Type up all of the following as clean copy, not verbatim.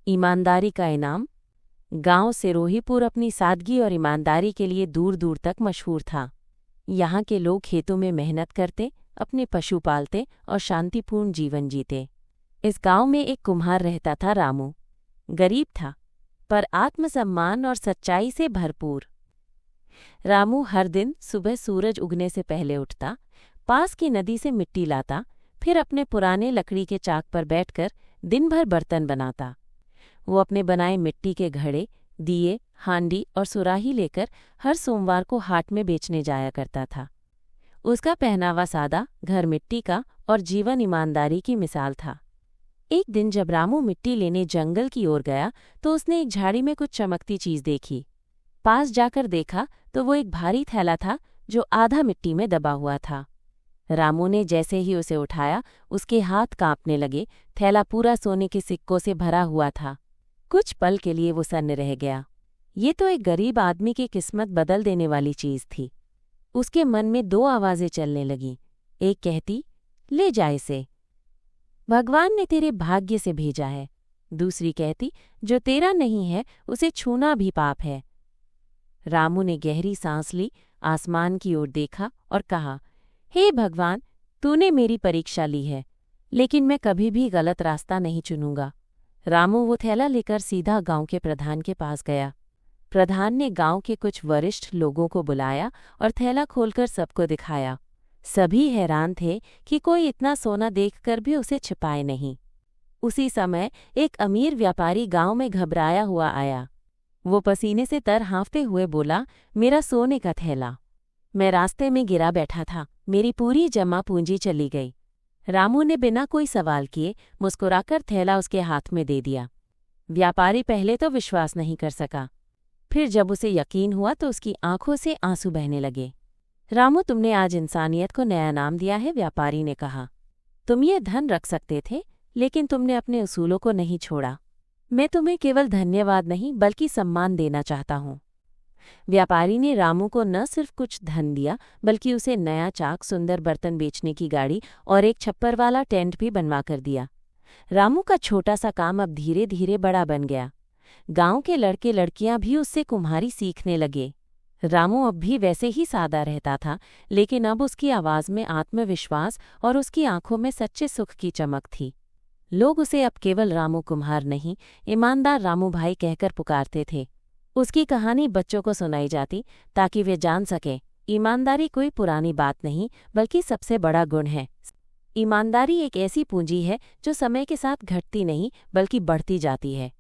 ईमानदारी का इनाम। गांव सिरोहीपुर अपनी सादगी और ईमानदारी के लिए दूर दूर तक मशहूर था। यहाँ के लोग खेतों में मेहनत करते, अपने पशु पालते और शांतिपूर्ण जीवन जीते। इस गांव में एक कुम्हार रहता था। रामू गरीब था, पर आत्मसम्मान और सच्चाई से भरपूर। रामू हर दिन सुबह सूरज उगने से पहले उठता, पास की नदी से मिट्टी लाता, फिर अपने पुराने लकड़ी के चाक पर बैठकर दिन भर बर्तन बनाता। वो अपने बनाए मिट्टी के घड़े, दिए, हांडी और सुराही लेकर हर सोमवार को हाट में बेचने जाया करता था। उसका पहनावा सादा, घर मिट्टी का और जीवन ईमानदारी की मिसाल था। एक दिन जब रामू मिट्टी लेने जंगल की ओर गया तो उसने एक झाड़ी में कुछ चमकती चीज देखी। पास जाकर देखा तो वो एक भारी थैला था जो आधा मिट्टी में दबा हुआ था। रामू ने जैसे ही उसे उठाया, उसके हाथ कांपने लगे। थैला पूरा सोने के सिक्कों से भरा हुआ था। कुछ पल के लिए वो सन्न रह गया। ये तो एक गरीब आदमी की किस्मत बदल देने वाली चीज थी। उसके मन में दो आवाजें चलने लगीं। एक कहती, ले जा इसे, भगवान ने तेरे भाग्य से भेजा है। दूसरी कहती, जो तेरा नहीं है उसे छूना भी पाप है। रामू ने गहरी सांस ली, आसमान की ओर देखा और कहा, हे भगवान, तूने मेरी परीक्षा ली है, लेकिन मैं कभी भी गलत रास्ता नहीं चुनूंगा। रामू वो थैला लेकर सीधा गांव के प्रधान के पास गया। प्रधान ने गांव के कुछ वरिष्ठ लोगों को बुलाया और थैला खोलकर सबको दिखाया। सभी हैरान थे कि कोई इतना सोना देखकर भी उसे छिपाए नहीं। उसी समय एक अमीर व्यापारी गांव में घबराया हुआ आया। वो पसीने से तर हाँफते हुए बोला, मेरा सोने का थैला, मैं रास्ते में गिरा बैठा था, मेरी पूरी जमा पूंजी चली गई। रामू ने बिना कोई सवाल किए मुस्कुराकर थैला उसके हाथ में दे दिया। व्यापारी पहले तो विश्वास नहीं कर सका, फिर जब उसे यकीन हुआ तो उसकी आंखों से आंसू बहने लगे। रामू, तुमने आज इंसानियत को नया नाम दिया है, व्यापारी ने कहा। तुम ये धन रख सकते थे, लेकिन तुमने अपने उसूलों को नहीं छोड़ा। मैं तुम्हें केवल धन्यवाद नहीं बल्कि सम्मान देना चाहता हूँ। व्यापारी ने रामू को न सिर्फ कुछ धन दिया, बल्कि उसे नया चाक, सुंदर बर्तन बेचने की गाड़ी और एक छप्पर वाला टेंट भी बनवा कर दिया। रामू का छोटा सा काम अब धीरे धीरे बड़ा बन गया। गांव के लड़के लड़कियां भी उससे कुम्हारी सीखने लगे। रामू अब भी वैसे ही सादा रहता था, लेकिन अब उसकी आवाज में आत्मविश्वास और उसकी आंखों में सच्चे सुख की चमक थी। लोग उसे अब केवल रामू कुम्हार नहीं, ईमानदार रामू भाई कहकर पुकारते थे। उसकी कहानी बच्चों को सुनाई जाती ताकि वे जान सकें, ईमानदारी कोई पुरानी बात नहीं बल्कि सबसे बड़ा गुण है। ईमानदारी एक ऐसी पूंजी है जो समय के साथ घटती नहीं बल्कि बढ़ती जाती है।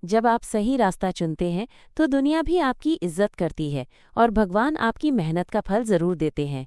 जब आप सही रास्ता चुनते हैं तो दुनिया भी आपकी इज्जत करती है और भगवान आपकी मेहनत का फल जरूर देते हैं।